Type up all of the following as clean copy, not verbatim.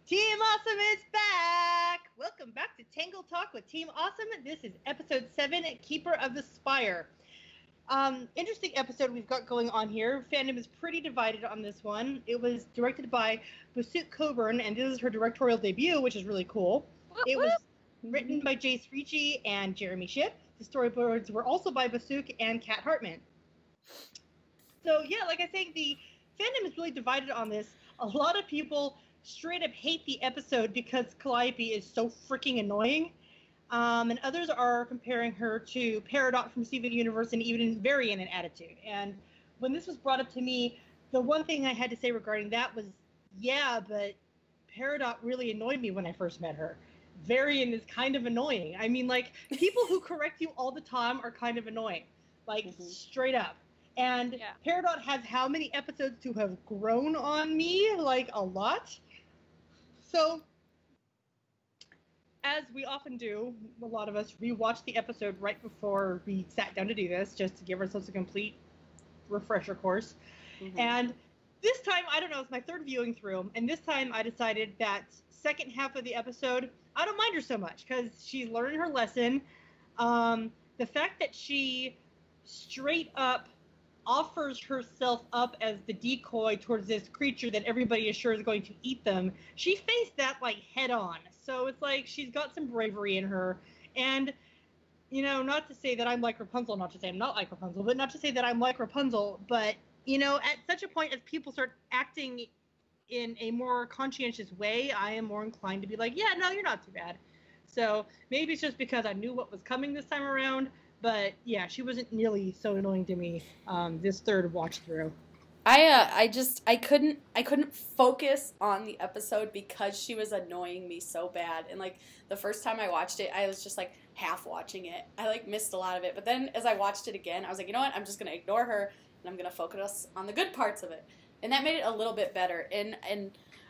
Team Awesome is back! Welcome back to Tangled Talk with Team Awesome. This is episode 7, Keeper of the Spire. Interesting episode we've got going on here. Fandom is pretty divided on this one. It was directed by Basuk Coburn, and this is her directorial debut, which is really cool. It was written by Jace Ricci and Jeremy Shipp. The storyboards were also by Basuk and Kat Hartman. So yeah, like I say, the fandom is really divided on this. A lot of people straight up hate the episode because Calliope is so freaking annoying. And others are comparing her to Peridot from Steven Universe and even vary in an attitude. And when this was brought up to me, the one thing I had to say regarding that was, yeah, but Peridot really annoyed me when I first met her. Varian is kind of annoying. I mean, like, people who correct you all the time are kind of annoying. Like, straight up. And Peridot has how many episodes to have grown on me? Like, a lot. So, as we often do, a lot of us rewatched the episode right before we sat down to do this, just to give ourselves a complete refresher course. And this time, I don't know, it's my third viewing through, and this time I decided that second half of the episode, I don't mind her so much, because she's learning her lesson. The fact that she straight up offers herself up as the decoy towards this creature that everybody is sure is going to eat them, she faced that, like, head on. So it's like she's got some bravery in her. And, you know, not to say that I'm like Rapunzel, not to say I'm not like Rapunzel, but not to say that I'm like Rapunzel, but, you know, at such a point as people start acting in a more conscientious way, I am more inclined to be like, yeah, no, you're not too bad. So maybe it's just because I knew what was coming this time around. But yeah, she wasn't nearly so annoying to me this third watch through. I couldn't focus on the episode because she was annoying me so bad. And like the first time I watched it, I was just like half watching it. I like missed a lot of it. But then as I watched it again, I was like, you know what? I'm just gonna ignore her and I'm gonna focus on the good parts of it. And that made it a little bit better. And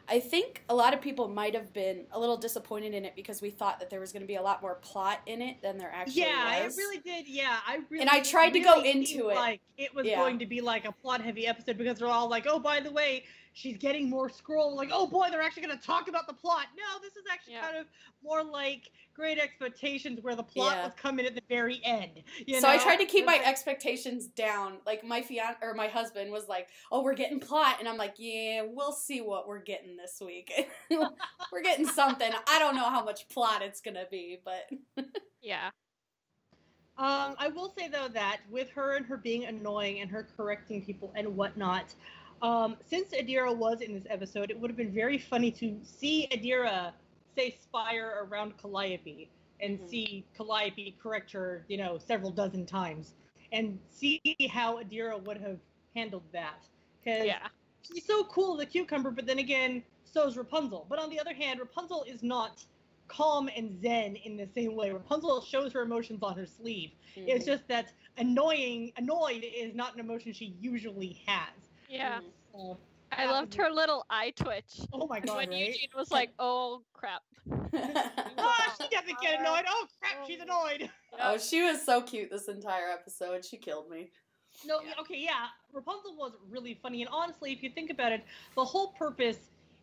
I think a lot of people might have been a little disappointed in it because we thought that there was going to be a lot more plot in it than there actually was. Yeah, it really did. Yeah, and I tried to go into it like it was going to be like a plot-heavy episode because they're all like, "Oh, by the way, she's getting more scroll." Like, "Oh boy, they're actually going to talk about the plot." No, this is actually kind of more like Great Expectations, where the plot was coming at the very end. You know? I tried to keep my expectations down. Like my my husband was like, "Oh, we're getting plot," and I'm like, "Yeah, we'll see what we're getting this week. We're getting something. I don't know how much plot it's gonna be, but yeah." I will say though that with her and her being annoying and her correcting people and whatnot, since Adira was in this episode, it would have been very funny to see Adira say Spire around Calliope and see Calliope correct her, you know, several dozen times and see how Adira would have handled that. Because she's so cool, the cucumber, but then again, so is Rapunzel. But on the other hand, Rapunzel is not calm and zen in the same way. Rapunzel shows her emotions on her sleeve. It's just that annoyed is not an emotion she usually has. Yeah. So, I loved her little eye twitch. Oh my god, when right? Eugene was like, "Oh crap." Oh, she doesn't get annoyed. Oh crap, she's annoyed. Oh, she was so cute this entire episode. She killed me. No, okay, yeah. Rapunzel was really funny, and honestly, if you think about it, the whole purpose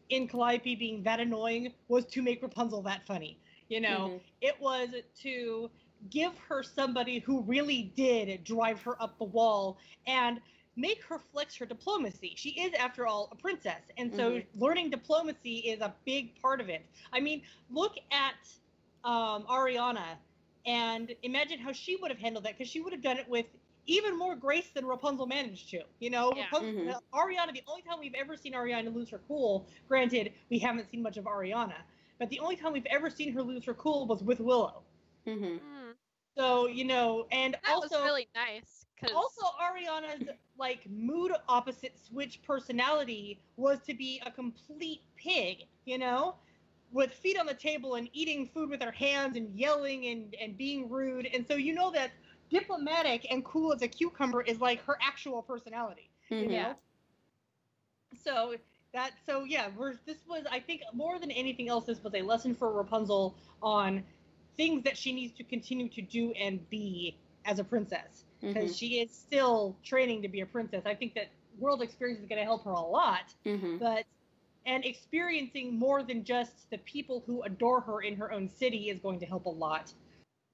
in Calliope being that annoying was to make Rapunzel that funny. You know, it was to give her somebody who really did drive her up the wall and make her flex her diplomacy. She is, after all, a princess, and so learning diplomacy is a big part of it. I mean, look at Ariana, and imagine how she would have handled that, because she would have done it with even more grace than Rapunzel managed to. You know, Ariana, the only time we've ever seen Ariana lose her cool, granted, we haven't seen much of Ariana, but the only time we've ever seen her lose her cool was with Willow. So, you know, and that also was really nice. Also, Ariana's, like, mood opposite switch personality was to be a complete pig, you know? With feet on the table and eating food with her hands and yelling and being rude. And so you know that diplomatic and cool as a cucumber is, like, her actual personality, you know? So, this was, I think, more than anything else, this was a lesson for Rapunzel on things that she needs to continue to do and be as a princess. Because she is still training to be a princess. I think that world experience is going to help her a lot. But and experiencing more than just the people who adore her in her own city is going to help a lot.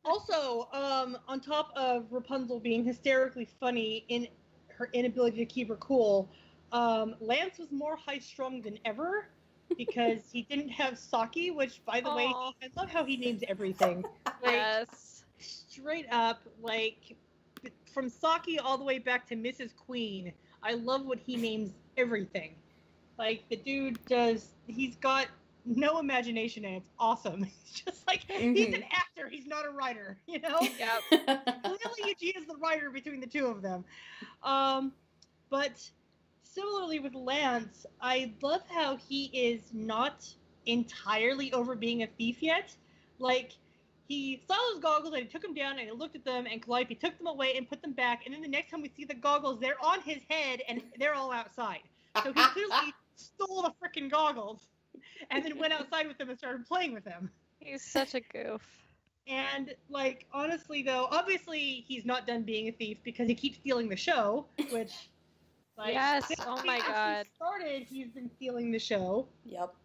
Also, on top of Rapunzel being hysterically funny in her inability to keep her cool, Lance was more high-strung than ever because he didn't have Saki, which, by the way, Aw. I love how he names everything. Like, Yes. straight up, like, from Saki all the way back to Mrs. Queen, I love what he names everything. Like, the dude he's got no imagination, and it's awesome. It's just like, he's an actor, he's not a writer, you know? Yep. Clearly, Eugene is the writer between the two of them. But similarly with Lance, I love how he is not entirely over being a thief yet. Like, he saw those goggles and he took them down and he looked at them, and Calliope took them away and put them back, and then the next time we see the goggles, they're on his head and they're all outside. So he clearly stole the freaking goggles and then went outside with them and started playing with them. He's such a goof. And, like, honestly, though, obviously he's not done being a thief because he keeps stealing the show, which, like, Yes, since oh he my actually God. started, he's been stealing the show. Yep.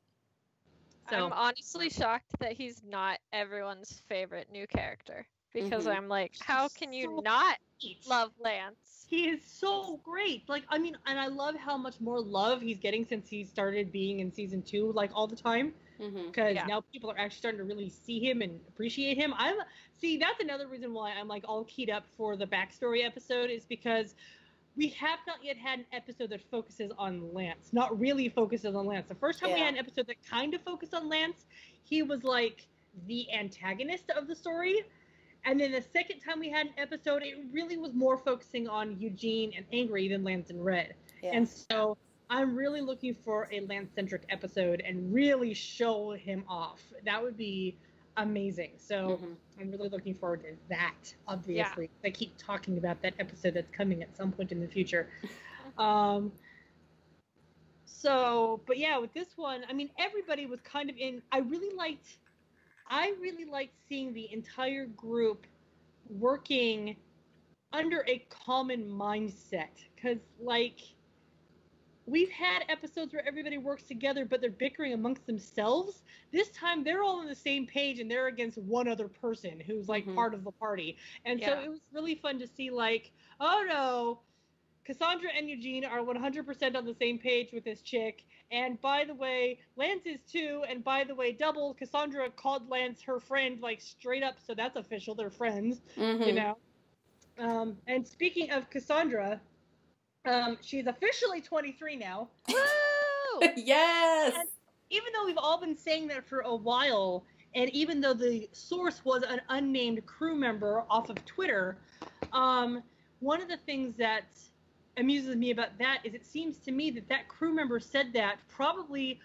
So, I'm honestly shocked that he's not everyone's favorite new character. Because Mhm. I'm like, how can you so not great. love Lance? He is so great. Like, I mean, and I love how much more love he's getting since he started being in season 2, like, all the time. Mhm. Because Yeah. now people are actually starting to really see him and appreciate him. See, that's another reason why I'm, like, all keyed up for the backstory episode, is because we have not yet had an episode that focuses on Lance. Not really focuses on Lance. The first time we Yeah. had an episode that kind of focused on Lance, he was, like, the antagonist of the story. And then the second time we had an episode, it really was more focusing on Eugene and Angry than Lance and Red. Yeah. And so I'm really looking for a Lance-centric episode and really show him off. That would be amazing. So Mhm. I'm really looking forward to that, obviously. I keep talking about that episode that's coming at some point in the future. But yeah, with this one, I mean, everybody was kind of in. I really liked seeing the entire group working under a common mindset. Because, like, we've had episodes where everybody works together, but they're bickering amongst themselves. This time, they're all on the same page, and they're against one other person who's, like, Mhm. part of the party. And so Yeah. it was really fun to see, like, oh no, Cassandra and Eugene are 100% on the same page with this chick. And by the way, Lance is too. And by the way, double, Cassandra called Lance her friend, like, straight up. So that's official. They're friends, Mhm. you know. And speaking of Cassandra, she's officially 23 now. Woo! Yes. And even though we've all been saying that for a while, and even though the source was an unnamed crew member off of Twitter, one of the things that amuses me about that is it seems to me that crew member said that probably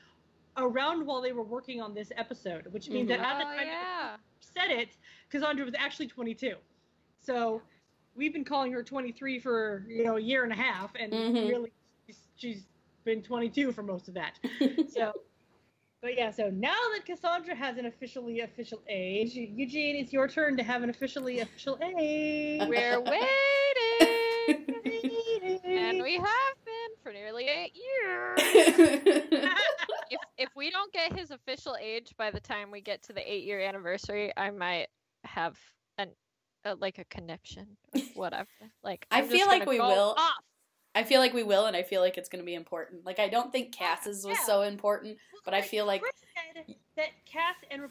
around while they were working on this episode, which means that at the Oh, time yeah. they said it, Cassandra was actually 22. So we've been calling her 23 for, a year and a half, and really she's been 22 for most of that. So, but yeah, so now that Cassandra has an official age, Eugene, it's your turn to have an official age. We're waiting! And we have been for nearly 8 years. If we don't get his official age by the time we get to the 8-year anniversary, I might have a conniption or whatever. Like, I I'm feel just like gonna we go will. off. I feel like we will, and I feel like it's going to be important. Like, I don't think Cass's was Yeah. so important, but I feel like Chris said that Cass and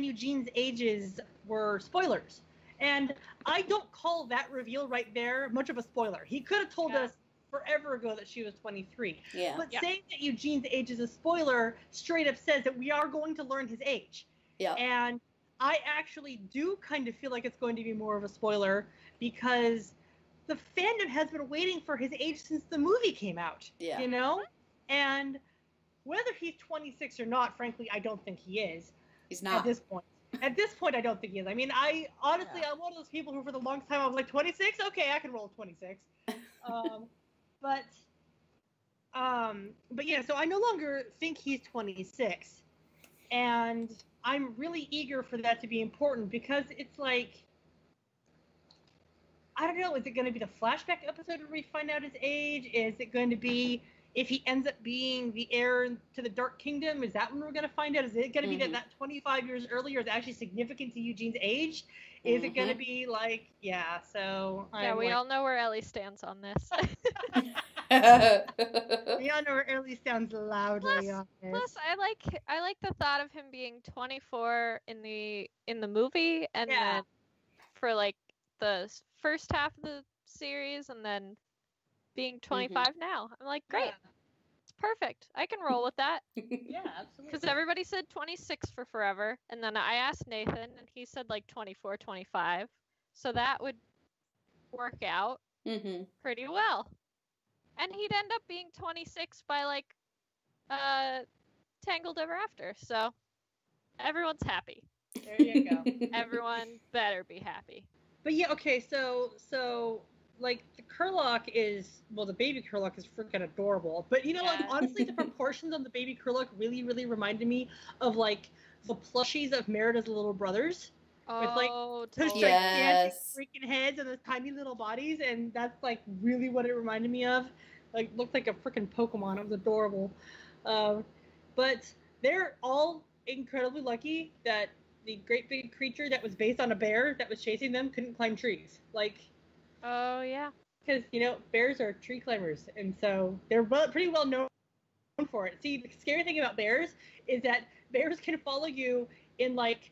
Eugene's ages were spoilers. And I don't call that reveal right there much of a spoiler. He could have told us forever ago that she was 23. yeah. But saying that Eugene's age is a spoiler straight up says that we are going to learn his age. Yeah. And I actually do kind of feel like it's going to be more of a spoiler because the fandom has been waiting for his age since the movie came out. Yeah. You know? And whether he's 26 or not, frankly, I don't think he is. He's not. At this point. At this point, I don't think he is. I mean, I'm one of those people who for the longest time I was like, 26? Okay, I can roll 26. But yeah, so I no longer think he's 26. And I'm really eager for that to be important because it's like, I don't know, is it going to be the flashback episode where we find out his age? Is it going to be if he ends up being the heir to the Dark Kingdom. Is that when we're going to find out? Is it going to be that 25 years earlier is actually significant to Eugene's age? Is it going to be like, yeah, so... Yeah, we all know where Ellie stands on this. We all know where Ellie stands loudly on this. Plus, I like the thought of him being 24 in the movie, and then for like the first half of the series, and then being 25 now. I'm like, great. It's perfect. I can roll with that. Yeah, absolutely. Because everybody said 26 for forever, and then I asked Nathan, and he said like 24, 25. So that would work out pretty well. And he'd end up being 26 by like Tangled Ever After. So everyone's happy. There you go. Everyone better be happy. But yeah, okay, so like the Kurlock is, well, the baby Kurlock is freaking adorable. But you know, like honestly, the proportions on the baby Kurlock really, really reminded me of like the plushies of Merida's little brothers. With like those gigantic freaking heads and those tiny little bodies, and that's like really what it reminded me of. Like looked like a freaking Pokemon. It was adorable. But they're all incredibly lucky that the great big creature that was based on a bear that was chasing them couldn't climb trees. Like, oh yeah, because you know bears are tree climbers, and so they're pretty well known for it. See, the scary thing about bears is that bears can follow you in like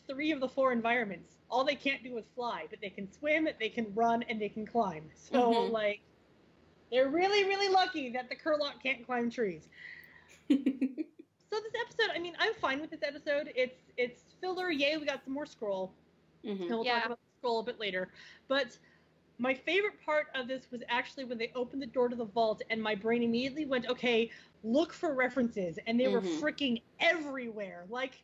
3 of the 4 environments. All they can't do is fly, but they can swim, they can run, and they can climb. So like, they're really, really lucky that the Kurlock can't climb trees. So this episode, I mean, I'm fine with this episode. It's filler. Yay, we got some more scroll. And we'll talk about the scroll a bit later. But my favorite part of this was actually when they opened the door to the vault, and my brain immediately went, okay, look for references. And they were freaking everywhere. Like,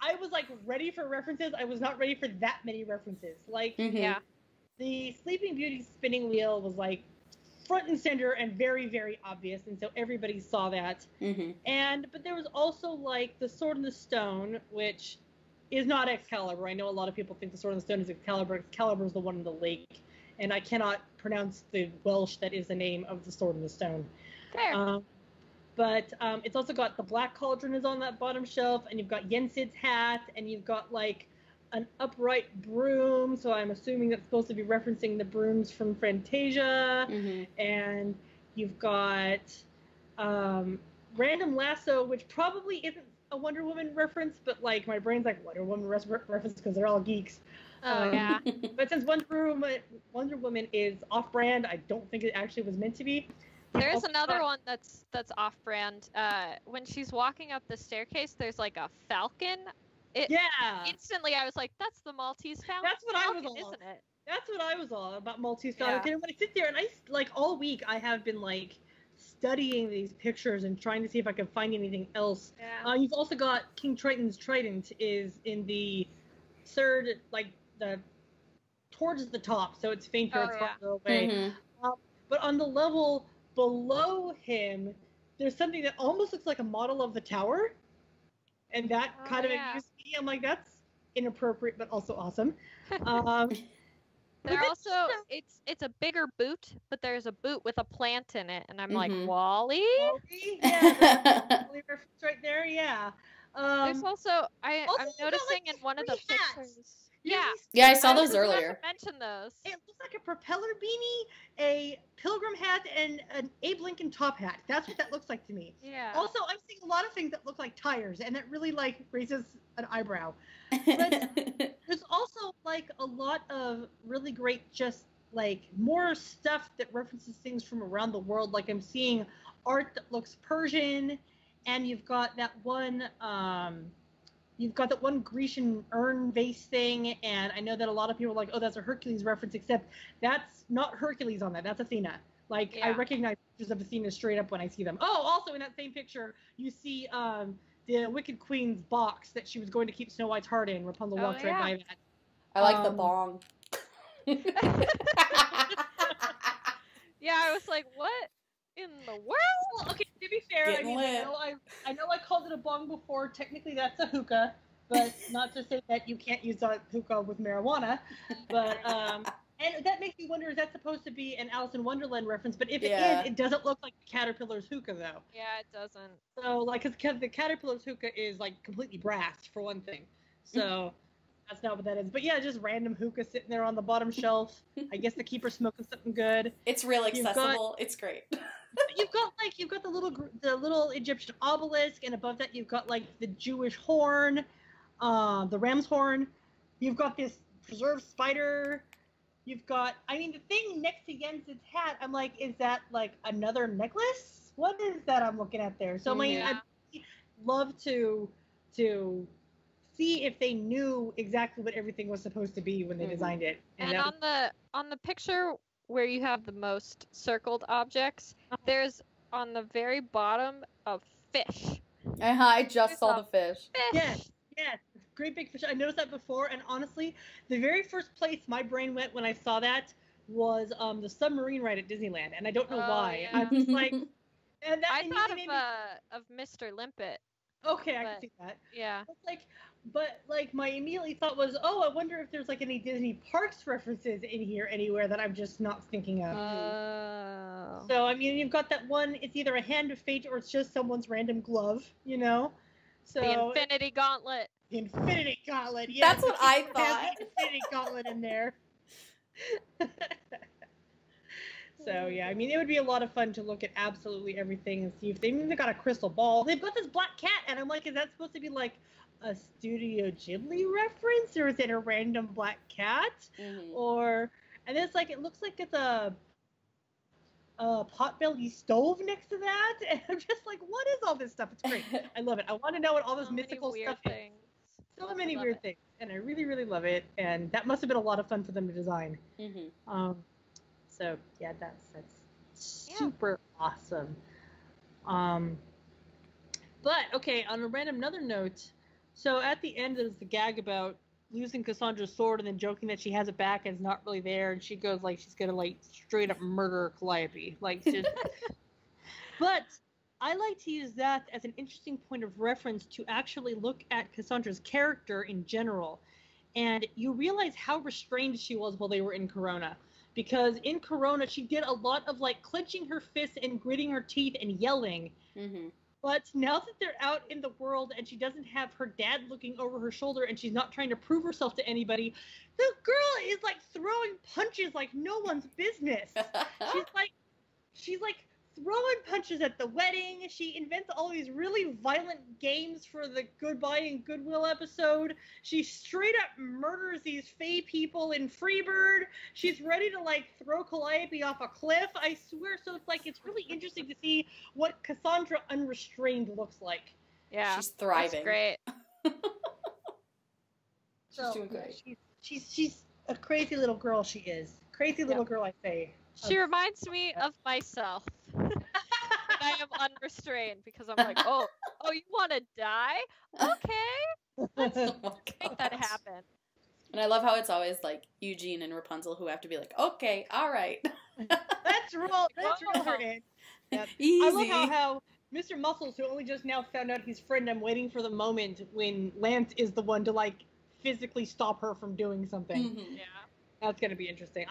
I was like ready for references. I was not ready for that many references. Like, the Sleeping Beauty spinning wheel was like front and center and very, very obvious, and so everybody saw that. But there was also like the Sword in the Stone, which is not Excalibur. I know a lot of people think the Sword in the Stone is Excalibur. Excalibur is the one in the lake, and I cannot pronounce the Welsh that is the name of the Sword in the Stone. Fair. But it's also got the Black Cauldron is on that bottom shelf, and you've got Yensid's hat, and you've got like an upright broom, so I'm assuming that's supposed to be referencing the brooms from Fantasia. And you've got Random Lasso, which probably isn't a Wonder Woman reference, but like my brain's like Wonder Woman reference because they're all geeks. Yeah. But since Wonder Woman is off-brand, I don't think it actually was meant to be. There's another one that's off-brand. When she's walking up the staircase, there's like a falcon. Instantly, I was like, "That's the Maltese falcon." That's what I was all, isn't it? That's what I was all about, Maltese falcon. And when I sit there, and I like all week, I have been like studying these pictures and trying to see if I can find anything else. You've also got King Triton's trident is in the third, like the towards the top, so it's fainter, it's farther away. But on the level below him, there's something that almost looks like a model of the tower. And that kind of amused me. I'm like, that's inappropriate, but also awesome. There also, it's a bigger boot, but there's a boot with a plant in it. And I'm like, Wally? Yeah, Wally reference right there, yeah. There's also, I'm noticing in one of the pictures. Yeah, I saw those earlier. Mention those. It looks like a propeller beanie, a pilgrim hat, and an Abe Lincoln top hat. That's what that looks like to me. Yeah. Also, I'm seeing a lot of things that look like tires, and that really like raises an eyebrow. But there's also like a lot of really great, just like more stuff that references things from around the world. Like I'm seeing art that looks Persian, and you've got that one. You've got that one Grecian urn vase thing, and I know that a lot of people are like, oh, that's a Hercules reference, except that's not Hercules on that. That's Athena. Like, I recognize pictures of Athena straight up when I see them. Oh, also in that same picture, you see the Wicked Queen's box that she was going to keep Snow White's heart in. Rapunzel walks right by that. I like the bong. Yeah, I was like, what in the world? Well, okay, to be fair, I mean, I know I called it a bong before. Technically, that's a hookah, but not to say that you can't use a hookah with marijuana. But And that makes me wonder, is that supposed to be an Alice in Wonderland reference? But if it is, it doesn't look like Caterpillar's hookah, though. Yeah, it doesn't. So, like, because the Caterpillar's hookah is, like, completely brass, for one thing. So, that's not what that is. But yeah, just random hookah sitting there on the bottom shelf. I guess the keeper's smoking something good. It's real accessible. It's great. You've got the little Egyptian obelisk, and above that you've got, like, the Jewish horn, the ram's horn. You've got this preserved spider. You've got, I mean, the thing next to Jens's hat, I'm like, is that, like, another necklace? What is that I'm looking at there? So, I mean, I'd love to see if they knew exactly what everything was supposed to be when they designed it. And on the picture where you have the most circled objects, there's on the very bottom a fish. I just saw the fish. Yes. Great big fish. I noticed that before, and honestly, the very first place my brain went when I saw that was the submarine ride at Disneyland, and I don't know why. Yeah. I was like, and that I thought of Mr. Limpet. Okay, I can see that. Yeah. But my immediately thought was, oh, I wonder if there's like any Disney parks references in here anywhere that I'm just not thinking of. Oh. So I mean, you've got that one. It's either a hand of fate or it's just someone's random glove, you know. So the Infinity Gauntlet. The Infinity Gauntlet. Yeah. That's what I thought. The Infinity Gauntlet in there. So yeah, I mean, it would be a lot of fun to look at absolutely everything and see if they've even got a crystal ball. They've got this black cat, and I'm like, is that supposed to be like a Studio Ghibli reference, or is it a random black cat? Or, and it's like, it looks like it's a potbelly stove next to that, and I'm just like, what is all this stuff? It's great. I love it. I want to know what all this mythical stuff is. So many weird things, and I really, really love it. And that must have been a lot of fun for them to design. So yeah, that's super awesome. But okay, on a random another note, so at the end there's the gag about losing Cassandra's sword and then joking that she has it back and it's not really there, and she goes like she's gonna like straight up murder Calliope, like just. But I like to use that as an interesting point of reference to actually look at Cassandra's character in general, and you realize how restrained she was while they were in Corona. Because in Corona, she did a lot of, like, clenching her fists and gritting her teeth and yelling. But now that they're out in the world and she doesn't have her dad looking over her shoulder and she's not trying to prove herself to anybody, the girl is, like, throwing punches like no one's business. She's like throwing punches at the wedding. She invents all these really violent games for the Goodbye and Goodwill episode. She straight up murders these Fae people in Freebird. She's ready to like throw Calliope off a cliff, I swear. So it's like, it's really interesting to see what Cassandra unrestrained looks like. Yeah, she's thriving. That's great. She's doing great. She's a crazy little girl. She is crazy little girl. I say. She reminds me of myself. When I am unrestrained because I'm like, oh, you want to die? Okay, let's make that happen. And I love how it's always like Eugene and Rapunzel who have to be like, okay, all right. Let's roll her in. Yep. Easy. I love how Mr. Muscles, who only just now found out he's friend, I'm waiting for the moment when Lance is the one to like physically stop her from doing something. Yeah, that's gonna be interesting.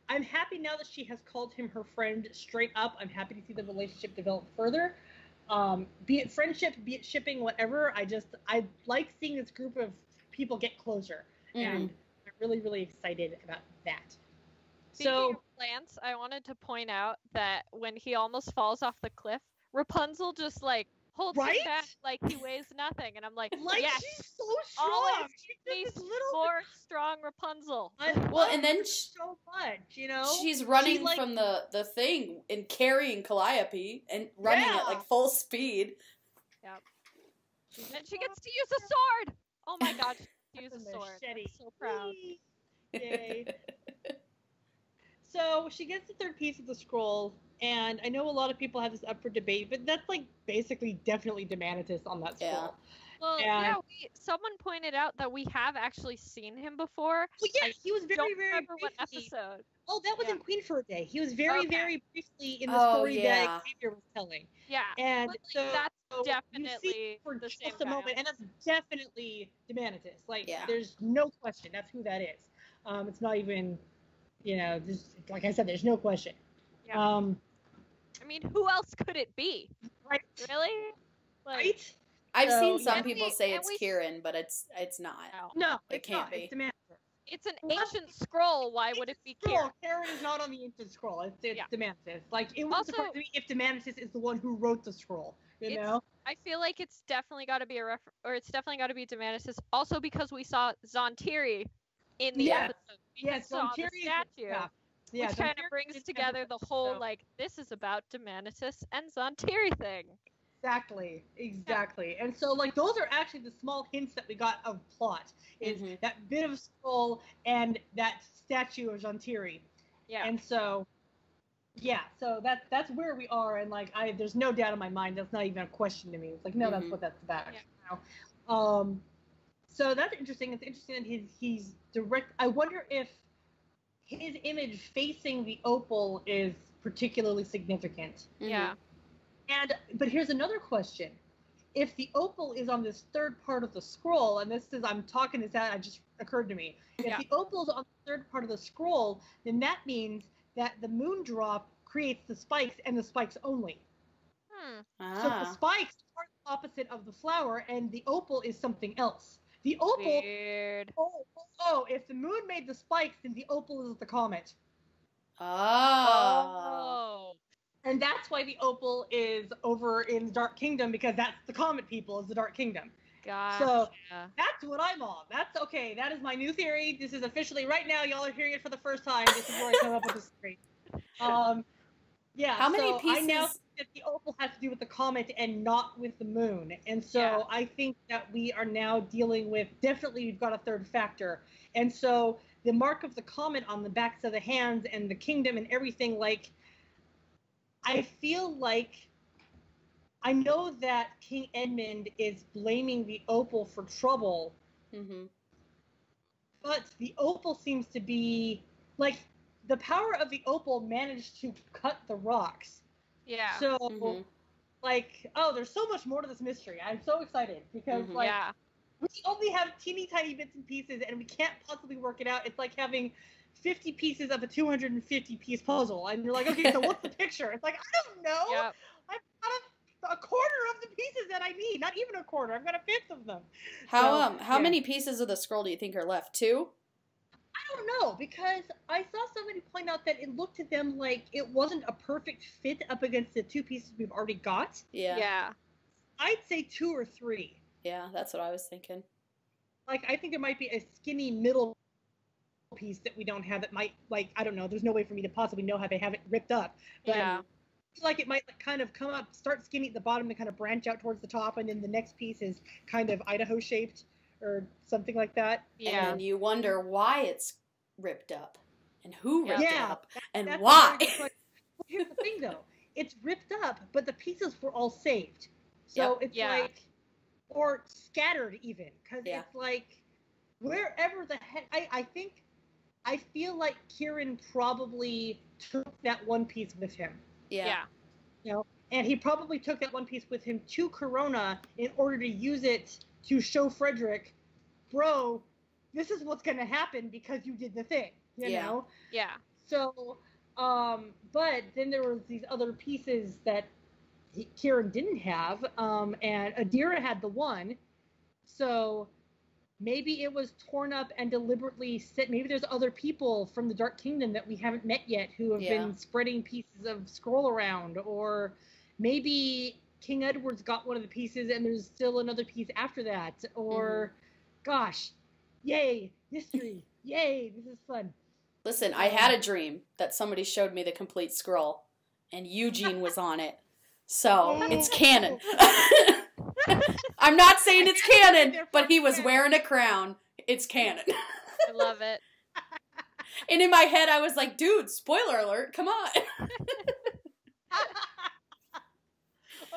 I'm happy now that she has called him her friend straight up. I'm happy to see the relationship develop further. Be it friendship, be it shipping, whatever. I like seeing this group of people get closer. And I'm really, really excited about that. Speaking of Lance, I wanted to point out that when he almost falls off the cliff, Rapunzel just like holds him back like he weighs nothing, and I'm like yes, she's so strong. She's more strong Rapunzel. Well, and then so much, you know. She's running from the thing and carrying Calliope and running at like full speed. Yep. And she gets to use a sword. Oh my god, she used a sword. I'm so proud. Yay. So she gets the third piece of the scroll, and I know a lot of people have this up for debate, but that's like basically definitely Demanitus on that scroll. Well, someone pointed out that we have actually seen him before. Well, yeah, he was very, very remember briefly. What episode. Oh, that was in Queen for a Day. He was very, very briefly in the story that Xavier was telling. Yeah, and so that's definitely for the just same a moment, and that's definitely Demanitus. Like, yeah. There's no question. That's who that is. It's not even You know, just like I said, there's no question. Yeah. I mean, who else could it be? Right. Really? Like, Right? I've So, seen some and people we- say and it's we- Kieran, but it's not. No, It it's can't not. be. It's Demantis. It's an Well, ancient scroll. Why would it be Kieran? Kieran is not on the ancient scroll. It's Yeah. Demantis. Like, it wouldn't Also- surprise me if Demantis is the one who wrote the scroll. You know? I feel like it's definitely got to be it's definitely got to be Demantis. Also because we saw Zontiri in the Yes. episode. We Yes, saw Zontiri the is- statue. Yeah, Which kind of Zontiri brings is together the episode, whole so- like this is about Demantis and Zontiri thing. Exactly. And so, like, those are actually the small hints that we got of plot. Is that bit of scroll and that statue of Zontiri. Yeah. And so, so that's where we are. And like, there's no doubt in my mind. That's not even a question to me. It's like, no, that's what that's about. Yeah. You know? So that's interesting. It's interesting that he's direct. I wonder if his image facing the opal is particularly significant. Yeah. But here's another question. If the opal is on this third part of the scroll, and I'm talking this out, it just occurred to me. If the opal is on the third part of the scroll, then that means that the moon drop creates the spikes and the spikes only. So the spikes are the opposite of the flower, and the opal is something else. The opal. Weird. If the moon made the spikes, then the opal is the comet. Oh. And that's why the opal is over in the Dark Kingdom, because that's the comet people is the Dark Kingdom. Gotcha. So that's what I'm on. That's okay. That is my new theory. This is officially right now. Y'all are hearing it for the first time. This is where I come up with this theory. How many pieces? I now think that the opal has to do with the comet and not with the moon. And so I think that we are now dealing with, definitely we've got a third factor. And so the mark of the comet on the backs of the hands and the kingdom and everything, like, I feel like I know that King Edmund is blaming the opal for trouble, but the opal seems to be, like, the power of the opal managed to cut the rocks. Yeah. So, like, there's so much more to this mystery. I'm so excited because, like, we only have teeny tiny bits and pieces, and we can't possibly work it out. It's like having 50 pieces of a 250-piece puzzle, and you're like, okay, so what's the picture? It's like, I don't know. Yep. I've got a quarter of the pieces that I need. Not even a quarter. I've got a fifth of them. How many pieces of the scroll do you think are left? 2? I don't know, because I saw somebody point out that it looked to them like it wasn't a perfect fit up against the 2 pieces we've already got. Yeah. I'd say 2 or 3. Yeah, that's what I was thinking. Like, I think there might be a skinny middle piece that we don't have that might, like, I don't know, there's no way for me to possibly know how they have it ripped up. But I feel like it might kind of come up, start skinny at the bottom and kind of branch out towards the top, and then the next piece is kind of Idaho shaped or something like that. Yeah. And you wonder why it's ripped up and who ripped it up and that's why. Well, here's the thing though. It's ripped up, but the pieces were all saved. So it's like, or scattered even, because it's like, wherever the heck, I feel like Kieran probably took that one piece with him. Yeah. You know, and he probably took that one piece with him to Corona in order to use it to show Frederick, bro, this is what's going to happen because you did the thing, you know? Yeah. So, but then there was these other pieces that Kieran didn't have, and Adira had the one, so maybe it was torn up and deliberately set. Maybe there's other people from the Dark Kingdom that we haven't met yet who have been spreading pieces of scroll around, or maybe King Edward's got one of the pieces and there's still another piece after that, or gosh, yay, mystery, yay, this is fun. Listen, I had a dream that somebody showed me the complete scroll and Eugene was on it. So, it's canon. I'm not saying it's canon, but he was wearing a crown. It's canon. I love it. And in my head, I was like, dude, spoiler alert, come on.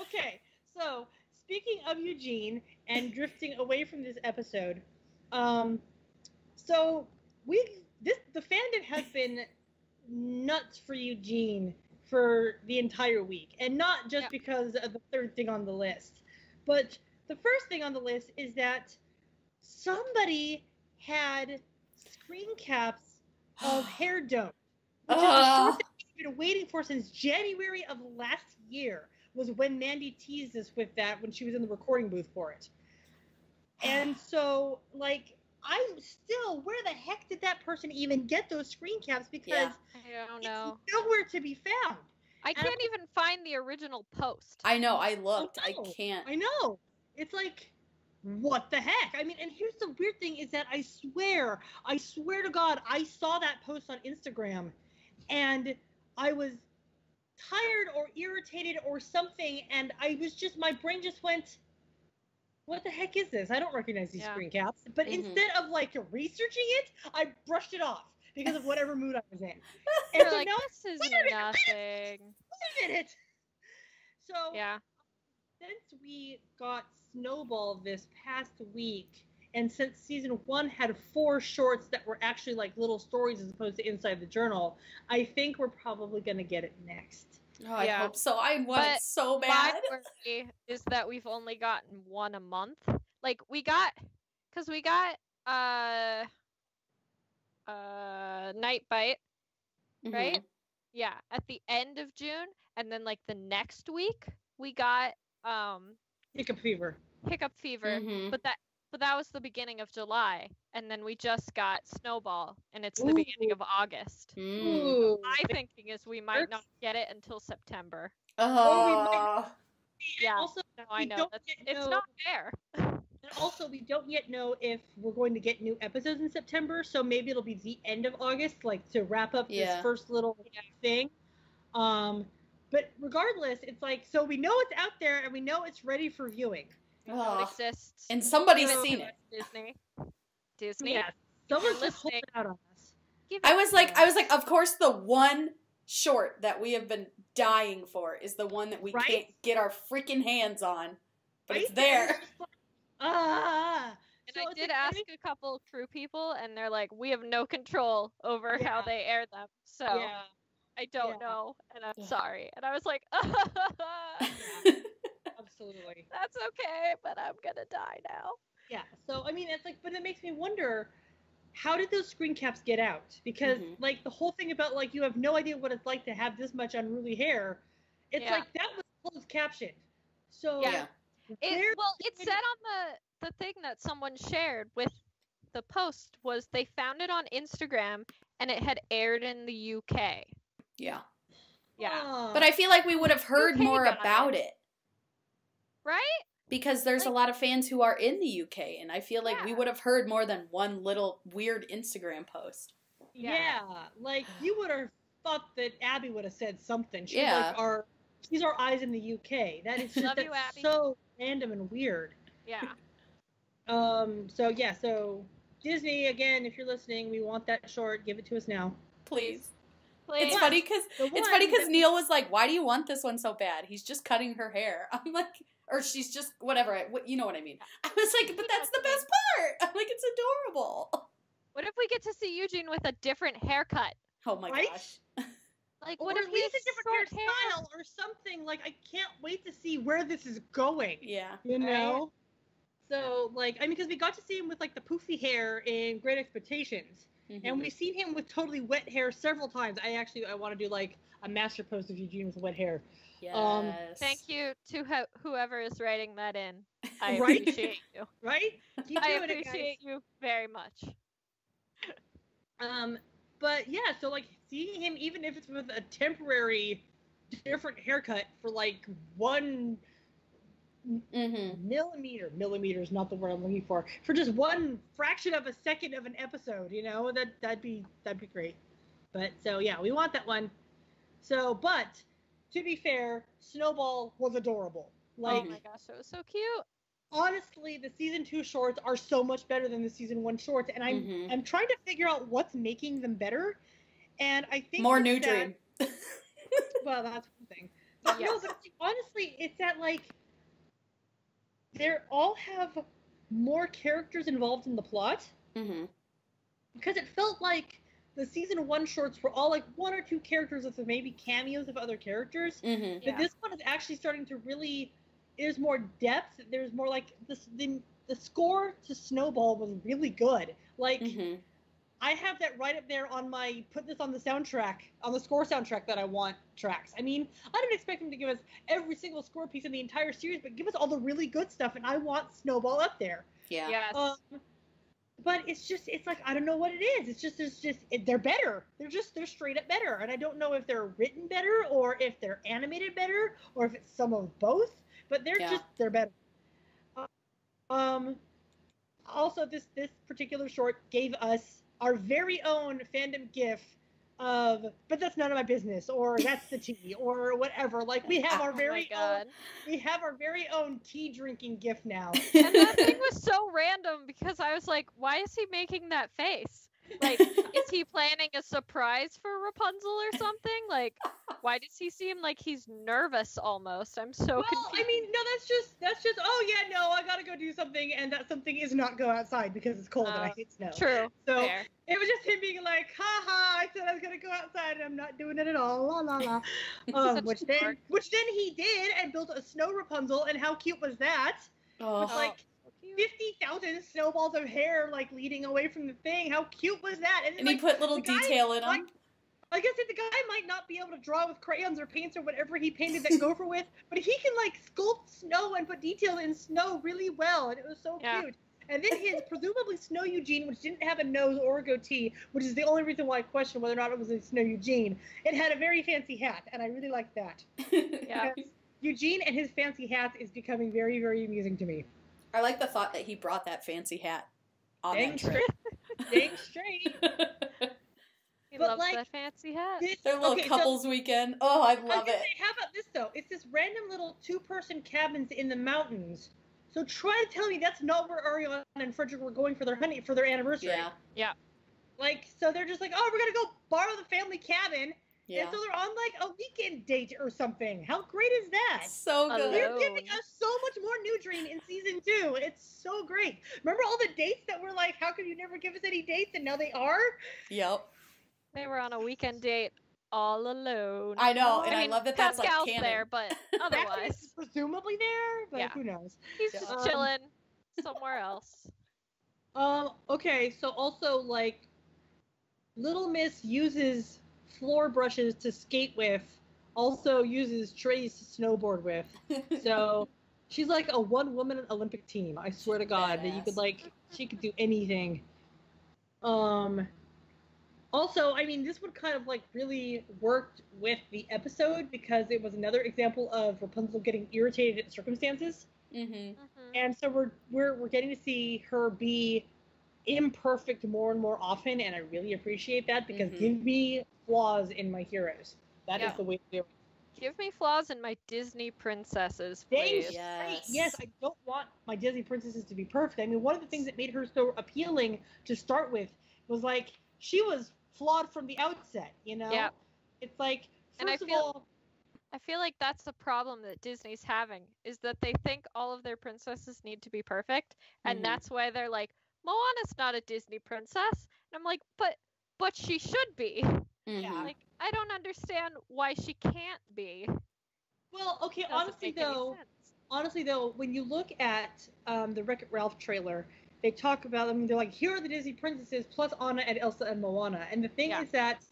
Okay, so speaking of Eugene and drifting away from this episode, so the fandom has been nuts for Eugene for the entire week, and not just because of the third thing on the list, but the first thing on the list is that somebody had screen caps of Hair Don't, which is a short that we've been waiting for since January of last year, was when Mandy teased us with that when she was in the recording booth for it. And so, like, I'm still, where the heck did that person even get those screen caps? Because I don't know. It's nowhere to be found. I can't even find the original post. I know, I looked. I can't. I know. It's like, what the heck? I mean, and here's the weird thing is that I swear to God, I saw that post on Instagram and I was tired or irritated or something, and I was just, my brain just went, what the heck is this? I don't recognize these screen caps. But instead of, like, researching it, I brushed it off because of whatever mood I was in. And so like, now, this is nothing. Wait a minute. So, since we got Snowball this past week, and since season 1 had 4 shorts that were actually like little stories as opposed to inside the journal, I think we're probably going to get it next. Oh, I hope so. I want it so bad. My worry is that we've only gotten one a month. Like, we got Night Bite, right? Yeah, at the end of June, and then like the next week we got Hiccup Fever. But that was the beginning of July, and then we just got Snowball, and it's the beginning of August. My thinking is we might not get it until September. Yeah, also, I know. It's not fair. And also, we don't yet know if we're going to get new episodes in September, so maybe it'll be the end of August, like, to wrap up this first little thing. But regardless, it's like, so we know it's out there, and we know it's ready for viewing. It exists. And somebody's seen it. Disney. Yeah, someone's just holding out on us. I was like, of course the one short that we have been dying for is the one that we can't get our freaking hands on. But it's there. And I did ask a couple crew people, and they're like, we have no control over how they air them. So I don't know, and I'm sorry. And I was like, absolutely. That's okay, but I'm gonna die now. Yeah, so, I mean, it's like, but it makes me wonder, how did those screen caps get out? Because, like, the whole thing about, like, you have no idea what it's like to have this much unruly hair, it's like, that was closed captioned. So, it said on the thing that someone shared with the post was they found it on Instagram, and it had aired in the UK. Yeah. Yeah. But I feel like we would have heard more about it. Right? Because there's a lot of fans who are in the UK, and I feel like we would have heard more than one little weird Instagram post. Yeah, like, you would have thought that Abby would have said something. She's like she's our eyes in the UK. That is just so random and weird. Yeah. So Disney, again, if you're listening, we want that short. Give it to us now. Please. It's funny because Neil was like, why do you want this one so bad? He's just cutting her hair. I'm like, or she's just, whatever, you know what I mean. I was like, but that's the best part. I'm like, it's adorable. What if we get to see Eugene with a different haircut? Oh my gosh. Like, or what if at least he's a different hairstyle or something? Like, I can't wait to see where this is going. Yeah. You know? So, like, I mean, because we got to see him with, like, the poofy hair in Great Expectations. And we've seen him with totally wet hair several times. I want to do, like, a master pose of Eugene with wet hair. Yes. Thank you to whoever is writing that in. I appreciate you. Right? I appreciate you very much. But yeah, so, like, seeing him, even if it's with a temporary different haircut for, like, 1 millimeter is not the word I'm looking for just 1 fraction of a second of an episode, you know, that'd be great. But so yeah, we want that one. So, but to be fair, Snowball was adorable. Like, oh my gosh, it was so cute. Honestly, the season 2 shorts are so much better than the season 1 shorts, and I'm trying to figure out what's making them better. And I think more New Dream. Well, that's one thing. But no, but honestly, it's that, like, they all have more characters involved in the plot. Because it felt like the season 1 shorts were all like 1 or 2 characters with maybe cameos of other characters. But this one is actually starting to really, there's more depth. There's more, like, the score to Snowball was really good. Like, I have that right up there on my put this on the soundtrack, on the score soundtrack that I want tracks. I mean, I didn't expect him to give us every single score piece in the entire series, but give us all the really good stuff, and I want Snowball up there. Yeah. Yes. But it's like, I don't know what it is. They're better. They're straight up better. And I don't know if they're written better or if they're animated better or if it's some of both, but they're better. Also, this particular short gave us our very own fandom gif of, but that's none of my business, or that's the tea, or whatever. Like, we have our very own tea drinking gif now. And that thing was so random because I was like, why is he making that face? Like, is he planning a surprise for Rapunzel or something? Like, why does he seem like he's nervous almost? I'm so confused. I mean, no, that's just, oh yeah, no, I gotta go do something, and that something is not go outside because it's cold and I hate snow. True. So Fair. it was just him being like, ha, I said I was gonna go outside and I'm not doing it at all, la la la. Which then he did and built a snow Rapunzel, and how cute was that? With like 50,000 snowballs of hair like leading away from the thing. How cute was that? And he put little detail in them. Like I said, the guy might not be able to draw with crayons or paints or whatever he painted that gopher with, but he can like sculpt snow and put detail in snow really well, and it was so cute. And then his presumably Snow Eugene, which didn't have a nose or a goatee, which is the only reason why I question whether or not it was a Snow Eugene. It had a very fancy hat, and I really liked that. Yeah. Because Eugene and his fancy hat is becoming very, very amusing to me. I like the thought that he brought that fancy hat on that trip. Dang straight. He loves that fancy hat. Their little couples weekend. Oh, I love it. How about this, though? It's this random little two-person cabins in the mountains. So try to tell me that's not where Ariana and Frederick were going for their anniversary. Yeah. Like, so they're just like, oh, we're going to go borrow the family cabin. Yeah. And so they're on, like, a weekend date or something. How great is that? So good. They're giving us so much more New Dream in season 2. It's so great. Remember all the dates that were like, how come you never give us any dates? And now they are? Yep. They were on a weekend date all alone. I know, and I love that that's like Pascal's canon. there, but otherwise. Presumably there, but who knows? He's just chilling somewhere else. Okay, so also, like, Little Miss uses floor brushes to skate with, also uses trays to snowboard with. So she's like a one-woman Olympic team. I swear to God that you could, like, she could do anything. Also, I mean, this would kind of like really worked with the episode because it was another example of Rapunzel getting irritated at circumstances. And so we're getting to see her be imperfect more and more often, and I really appreciate that because give me flaws in my heroes. That is the way to do it. Give me flaws in my Disney princesses, please. Yes, I don't want my Disney princesses to be perfect. I mean, one of the things that made her so appealing to start with was like she was flawed from the outset, you know? Yeah. It's like, I feel like that's the problem that Disney's having, is that they think all of their princesses need to be perfect, and that's why they're like, Moana's not a Disney princess. And I'm like, but she should be. Like, I don't understand why she can't be. Well, okay, honestly though, when you look at the Wreck-It Ralph trailer, they talk about, I mean, they're like, here are the Disney princesses plus Anna and Elsa and Moana. And the thing is that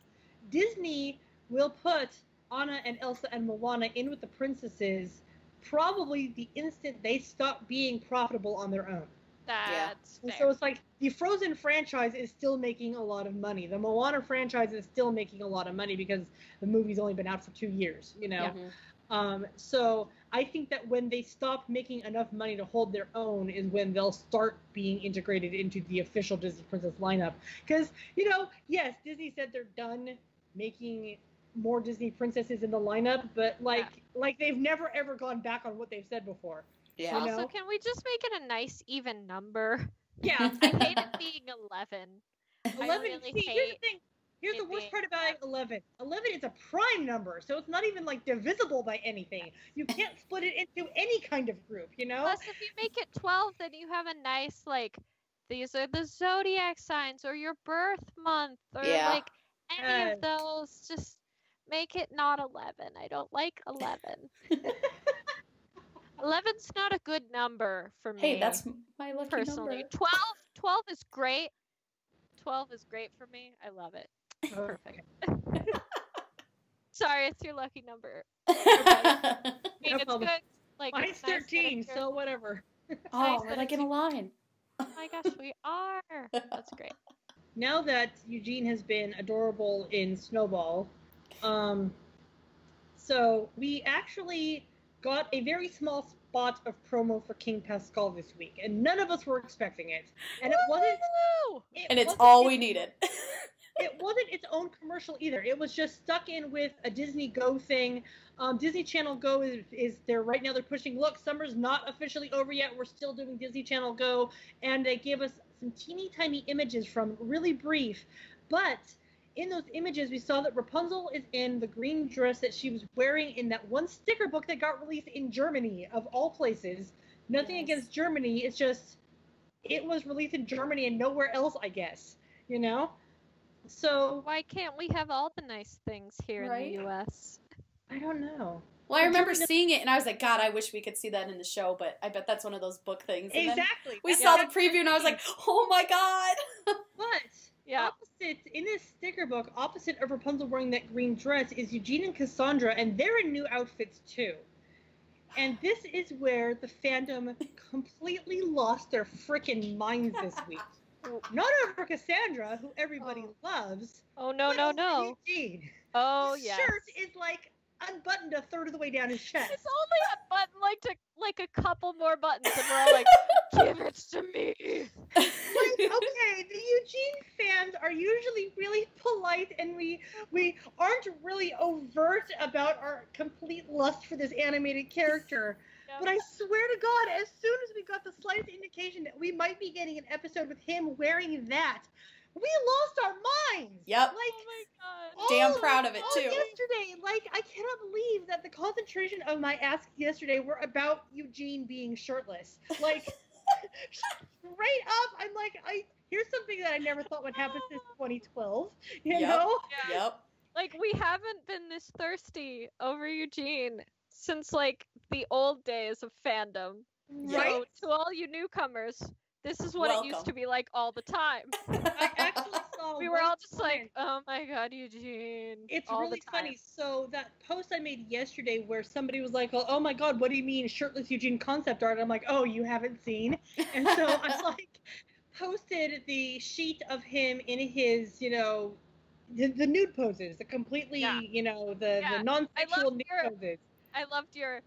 Disney will put Anna and Elsa and Moana in with the princesses probably the instant they stop being profitable on their own. That's fair. So it's like the Frozen franchise is still making a lot of money. The Moana franchise is still making a lot of money because the movie's only been out for 2 years, you know? So I think that when they stop making enough money to hold their own is when they'll start being integrated into the official Disney Princess lineup. Because, you know, yes, Disney said they're done making more Disney princesses in the lineup, but like they've never ever gone back on what they've said before. Yeah. Also, know? Can we just make it a nice even number? Yeah. I hate it being 11. 11. Here's the thing. Here's the worst part about 11. 11 is a prime number, so it's not even like divisible by anything. You can't split it into any kind of group, you know? Plus, if you make it 12, then you have a nice, like, these are the zodiac signs or your birth month or like any of those. Just make it not 11. I don't like 11. 11's not a good number for me. Hey, that's my lucky personally. number. 12 is great. 12 is great for me. I love it. Perfect. Sorry, it's your lucky number. No It's problem. good. Like, Mine's it's nice that 13, it's your- so whatever. Oh, we're like in a line. Oh my gosh, we are. That's great. Now that Eugene has been adorable in Snowball, so we actually got a very small spot of promo for King Pascal this week, and none of us were expecting it. And it wasn't. Woo! And it's wasn't all its- we needed. It wasn't its own commercial either. It was just stuck in with a Disney Go thing. Disney Channel Go is there right now. They're pushing, look, summer's not officially over yet. We're still doing Disney Channel Go. And they gave us some teeny tiny images from really brief. But in those images, we saw that Rapunzel is in the green dress that she was wearing in that one sticker book that got released in Germany, of all places. Nothing Yes. against Germany. It's just, it was released in Germany and nowhere else, I guess. You know? So, Why can't we have all the nice things here Right? in the U.S.? I don't know. Well, I But remember Germany- seeing it and I was like, God, I wish we could see that in the show, but I bet that's one of those book things. And then Exactly. we That's saw the what I'm preview and I was saying. like, oh my God. But Yeah. opposite in this sticker book, opposite of Rapunzel wearing that green dress, is Eugene and Cassandra, and they're in new outfits too. And this is where the fandom completely lost their frickin' minds this week. Not over Cassandra, who everybody loves. Oh, no, but no, over no. Eugene. Oh, His yes. shirt is like unbuttoned a third of the way down his chest. It's only a button, like a couple more buttons, and we're all like, give it to me. Like, okay, the Eugene fans are usually really polite, and we aren't really overt about our complete lust for this animated character. Yep. But I swear to God, as soon as we got the slightest indication that we might be getting an episode with him wearing that, we lost our minds. Yep. Like, Oh my god. all Damn proud of it, all too. Yesterday, like, I cannot believe that the concentration of my asks yesterday were about Eugene being shirtless. Like, straight up, I'm like, here's something that I never thought would happen since 2012. You Yep. know? Yeah. Yep. Like, we haven't been this thirsty over Eugene since, like, the old days of fandom. Right? So, to all you newcomers, this is what it used Welcome. to be like all the time. I actually saw We were one all just comment. like, oh my god, Eugene. It's all really the time. funny. So that post I made yesterday where somebody was like, oh my God, what do you mean shirtless Eugene concept art? I'm like, oh, you haven't seen? And so I like posted the sheet of him in his, you know, the nude poses, the completely, Yeah. you know, the Yeah. non-sexual loved nude your- poses. I loved your,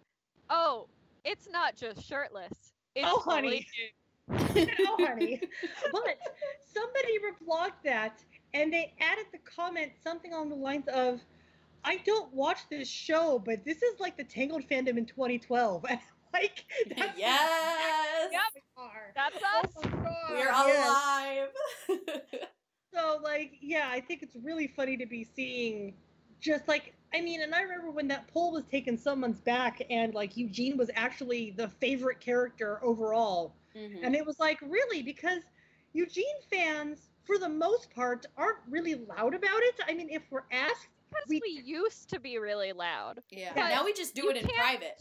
oh, it's not just shirtless. It's Oh, fully honey. nude. No, honey. But somebody reblogged that and they added the comment something along the lines of, I don't watch this show, but this is like the Tangled fandom in 2012. And like, that's Yes. Yep. we are. That's Oh us. my God, We're yes. alive. So, like, yeah, I think it's really funny to be seeing just like, I mean, and I remember when that poll was taken some months back and like Eugene was actually the favorite character overall. Mhm. And it was like, really? Because Eugene fans, for the most part, aren't really loud about it. I mean, if we're asked, Because we- we used to be really loud. Yeah. But Now we just do you it in can't- private.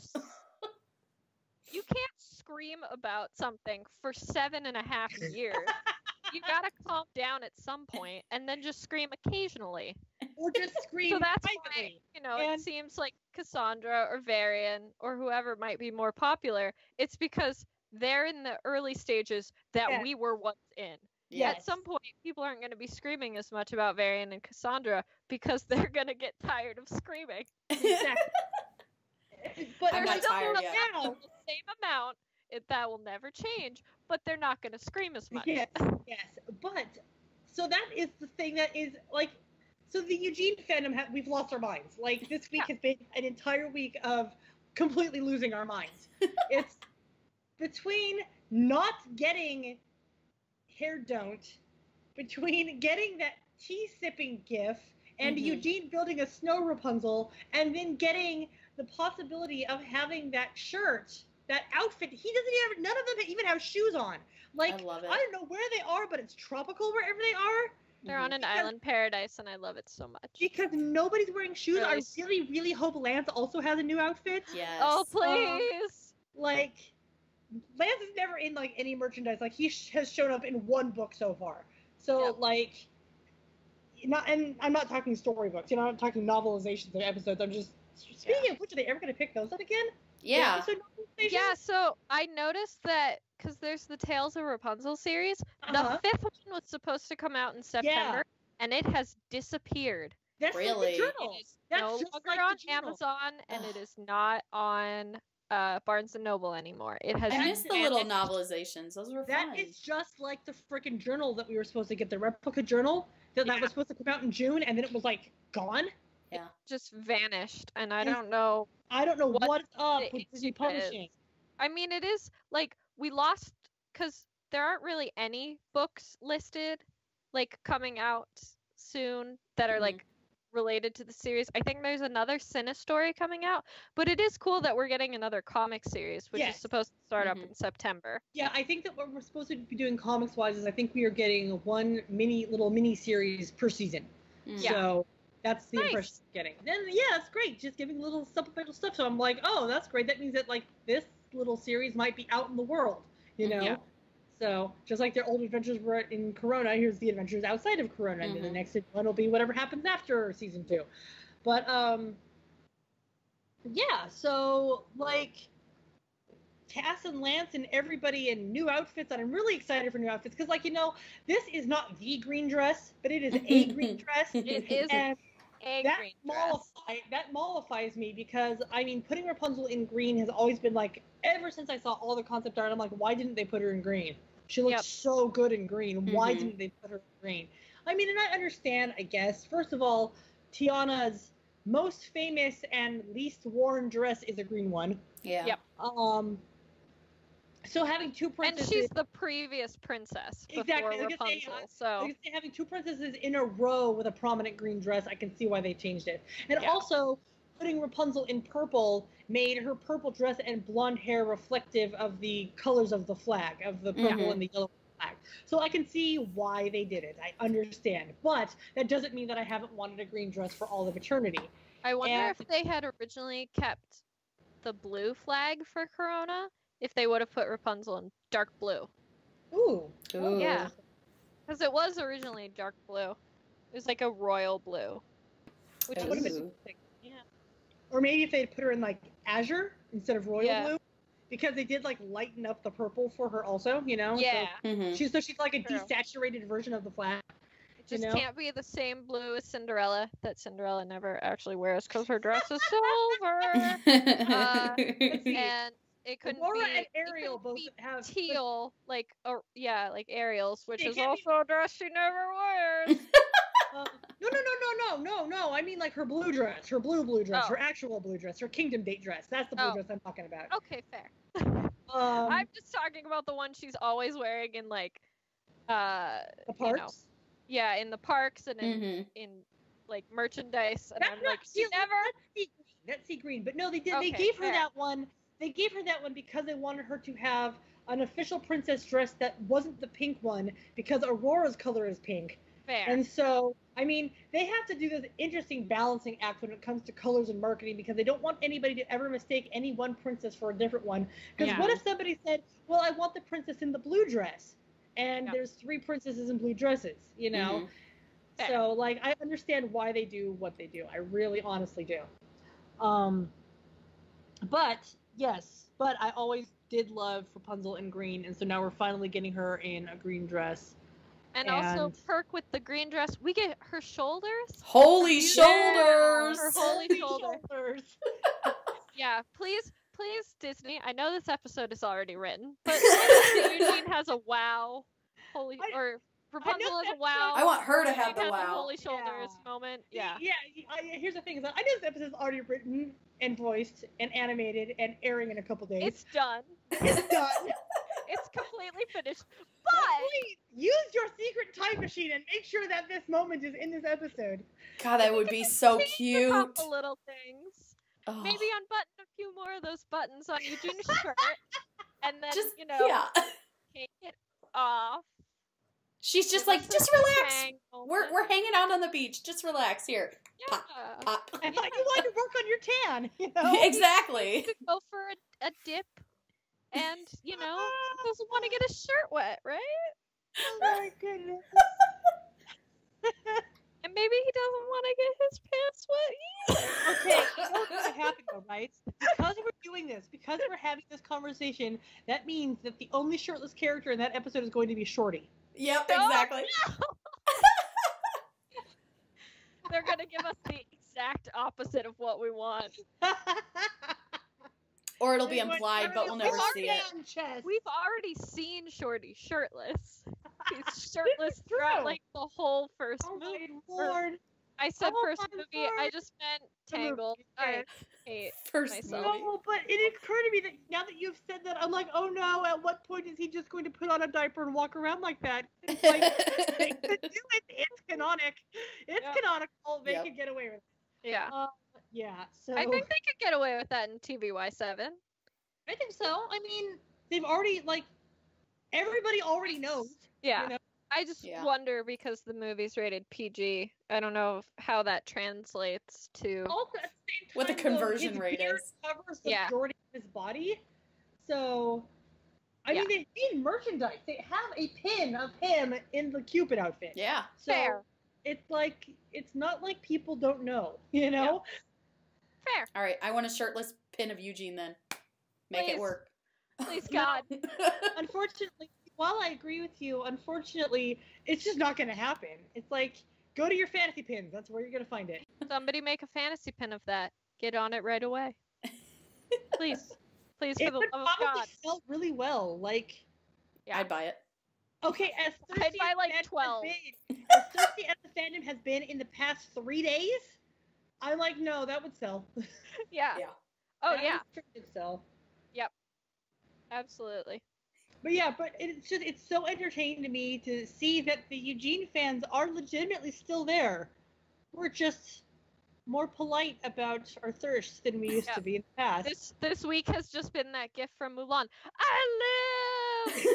You can't scream about something for 7.5 years. You gotta calm down at some point and then just scream occasionally. or just scream So that's why, privately. you know, And- it seems like Cassandra or Varian or whoever might be more popular. It's because they're in the early stages that Yeah. we were once in. Yes. At some point, people aren't going to be screaming as much about Varian and Cassandra because they're going to get tired of screaming. Exactly. But I'm They're not still tired gonna yet. laugh now, the same amount. That will never change, but they're not going to scream as much. yes, yes. But so that is the thing that is like, so the Eugene fandom, we've lost our minds. Like this week has been an entire week of completely losing our minds. It's between not getting hair don't, between getting that tea sipping gif, and Mhm. Eugene building a snow Rapunzel, and then getting the possibility of having that shirt, that outfit. He doesn't even, none of them even have shoes on. Like, I love it. I don't know where they are, but it's tropical wherever they are, They're on an Because- island paradise, and I love it so much. because nobody's wearing shoes. Really I really, really hope Lance also has a new outfit. Yes. Oh, please! Like, Lance is never in, like, any merchandise. Like, he has shown up in one book so far. So, Yep. like, and I'm not talking storybooks, I'm not talking novelizations of episodes. I'm just, speaking of which, are they ever going to pick those up again? Yeah. The episode novelizations? Yeah, so I noticed that because there's the Tales of Rapunzel series. Uh-huh. The 5th one was supposed to come out in September, and it has disappeared. That's Really? like the journal. It is That's no just longer like on the journal. Amazon, and Ugh. it is not on Barnes & Noble anymore. It has I That- miss the little novelizations. Those were That fun. is just like the freaking journal that we were supposed to get, the replica journal that was supposed to come out in June, and then it was like gone. Yeah. just vanished, and I And don't know. I don't know What what's up the with Disney issue Publishing. is. I mean, it is like we lost because there aren't really any books listed like coming out soon that are Mhm. like related to the series. I think there's another Cine story coming out, but it is cool that we're getting another comic series, which Yes. is supposed to start up Mhm. in September. Yeah, I think that what we're supposed to be doing comics-wise is I think we are getting one little mini series per season. Mm. Yeah. So that's the Nice. impression I'm getting. Then yeah, it's great. Just giving little supplemental stuff. So I'm like, oh, that's great. That means that like this little series might be out in the world, Yeah. So just like their old adventures were in Corona, here's the adventures outside of Corona, and then the Mhm. next one will be whatever happens after season 2. But yeah. So like Cass and Lance and everybody in new outfits, and I'm really excited for new outfits because, like, this is not the green dress, but it is a green dress. It is And a that green dress. mollifies me because, I mean, putting Rapunzel in green has always been like, ever since I saw all the concept art, I'm like, why didn't they put her in green? She looks Yep. so good in green. Why Mhm. didn't they put her in green? I mean, and I understand, I guess. First of all, Tiana's most famous and least worn dress is a green one. Yeah. Yep. So having two And princesses, she's the previous princess before Exactly, I was gonna say, Rapunzel. So having two princesses in a row with a prominent green dress, I can see why they changed it. And Yeah. also, putting Rapunzel in purple made her purple dress and blonde hair reflective of the colors of the flag, of the purple Mhm. and the yellow flag. So I can see why they did it. I understand. But that doesn't mean that I haven't wanted a green dress for all of eternity. I wonder And- if they had originally kept the blue flag for Corona, if they would have put Rapunzel in dark blue. Ooh. Ooh. Yeah. Because it was originally dark blue. It was like a royal blue. Which That Ooh. would have was, been yeah. Or maybe if they'd put her in like azure instead of royal Yeah. blue, because they did like lighten up the purple for her also, yeah. Mhm. So she's like a True. desaturated version of the flag. It just know? can't be the same blue as Cinderella that Cinderella never actually wears because her dress is silver. And it couldn't Aurora be, and Ariel both be have teal, like like Ariel's, which It is can't also a dress she never wears. No. I mean like her blue dress, her blue dress, Oh. her actual blue dress, her Kingdom Date dress. That's the blue Oh. dress I'm talking about. Okay, fair. I'm just talking about the one she's always wearing in like the parks. in the parks and in, Mhm. in like merchandise, and That's I'm not like, she teal, never. That's sea green. But no, they did. They Okay, gave her fair. that one. They gave her that one because they wanted her to have an official princess dress that wasn't the pink one, because Aurora's color is pink. Fair. And so, I mean, they have to do this interesting balancing act when it comes to colors and marketing, because they don't want anybody to ever mistake any one princess for a different one. Because Yeah. what if somebody said, well, I want the princess in the blue dress, and Yeah. there's 3 princesses in blue dresses, Mhm. Fair. So, like, I understand why they do what they do. I really honestly do. But, yes, I always did love Rapunzel in green, and so now we're finally getting her in a green dress. And also, and- perk with the green dress, we get her shoulders. Holy Yeah. shoulders! Her holy shoulder. shoulders. Yeah, please, Disney. I know this episode is already written, but Eugene has a wow, or Rapunzel has a wow. I want her to have Eugene the has a wow. holy shoulders moment. Yeah. Here's the thing: is that I know this episode is already written and voiced and animated and airing in a couple days. It's done. It's done. It's completely finished. But Please use your secret time machine and make sure that this moment is in this episode. God, that would be so change a cute. couple little things. Oh. Maybe unbutton a few more of those buttons on Eugene's shirt, and then Just yeah, take it off. She's just Give like, us just a relax. hang We're moment. hanging out on the beach. Just relax. Here, Yeah. pop. I thought you wanted to work on your tan. Exactly. To go for a dip, and doesn't want to get his shirt wet, right? Oh my goodness. And maybe he doesn't want to get his pants wet either. Okay, you know what's going to happen though, right? Because we're doing this, because we're having this conversation, that means that the only shirtless character in that episode is going to be Shorty. Yep, exactly. No. They're going to give us the exact opposite of what we want. Or it'll be implied, but we'll never see it. We've already seen Shorty shirtless. He's shirtless throughout like the whole first movie. Lord. I said first movie, I just meant Tangled. I hate myself. No, but it occurred to me that now that you've said that, I'm like, oh no, at what point is he just going to put on a diaper and walk around like that? It's like, they could do it. It's canonic. It's canonical. They could get away with it. Yeah. Yeah, so... I think they could get away with that in TVY7. I think so. I mean, they've already, like, everybody already knows. Yeah. You know? I just wonder because the movie's rated PG. I don't know how that translates to Also, at the same time, what the conversion rate is. Covers the majority of his body. So, I mean, they need merchandise. They have a pin of him in the Cupid outfit. Yeah. So fair. It's like, it's not like people don't know, you know? Yeah. Fair. All right, I want a shirtless pin of Eugene then. Make it work. Please, God. Unfortunately, while I agree with you, unfortunately, it's just not going to happen. It's like, go to your fantasy pins. That's where you're going to find it. Somebody make a fantasy pin of that. Get on it right away. Please. Please, for the love of God. It would sell really well. Like, I'd buy it. Okay, as thirsty I'd buy like 12. As thirsty as the fandom has been in the past 3 days, I'm like, no, that would sell. Yeah. Oh, yeah. Would sell. Yep. Absolutely. But yeah, it's so entertaining to me to see that the Eugene fans are legitimately still there. We're just more polite about our thirst than we used to be in the past. This week has just been that gift from Mulan. I live!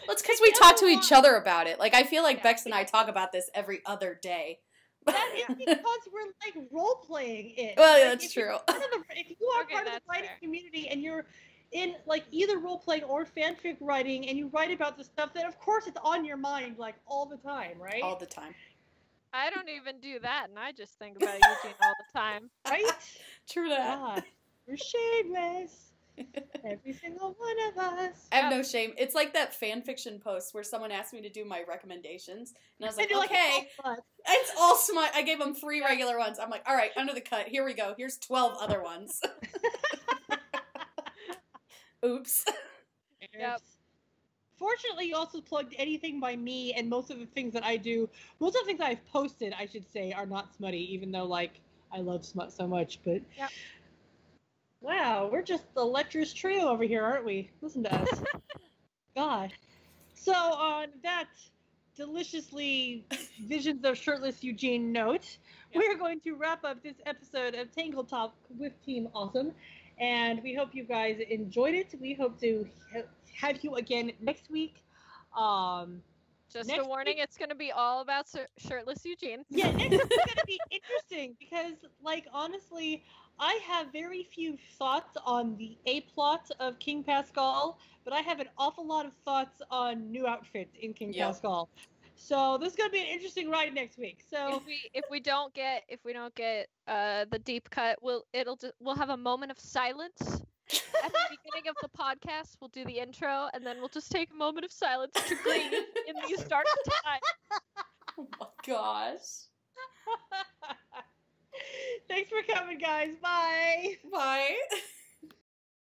Well, it's because we talk to each other about it. Like, I feel like Bex and I talk about this every other day. That is because we're, like, role-playing it. Well, like, that's true. If you are part of the writing community and you're in, like, either role-playing or fanfic writing and you write about the stuff, then of course it's on your mind, like, all the time, right? All the time. I don't even do that, and I just think about Eugene all the time. Right? True that. God, we're shameless. Every single one of us. I have no shame. It's like that fan fiction post where someone asked me to do my recommendations, and I was like, okay, it's all smut. I gave them 3 regular ones. I'm like, all right, under the cut. Here we go. Here's 12 other ones. Oops. Yep. Fortunately, you also plugged anything by me, and most of the things that I do, most of the things I've posted, I should say, are not smutty, even though, like, I love smut so much, but... Yep. Wow, we're just the lecherous trio over here, aren't we? Listen to us. God. So, on that deliciously Visions of Shirtless Eugene note, we're going to wrap up this episode of Tangled Talk with Team Awesome, and we hope you guys enjoyed it. We hope to have you again next week. Just a warning, it's going to be all about shirtless Eugene. Yeah, next week is going to be interesting because, like, honestly... I have very few thoughts on the A-plot of King Pascal, but I have an awful lot of thoughts on new outfits in King Pascal. So this is gonna be an interesting ride next week. So if we don't get the deep cut, we'll have a moment of silence at the beginning of the podcast. We'll do the intro, and then we'll just take a moment of silence to grieve in these dark times. Oh my gosh. Thanks for coming, guys. Bye. Bye.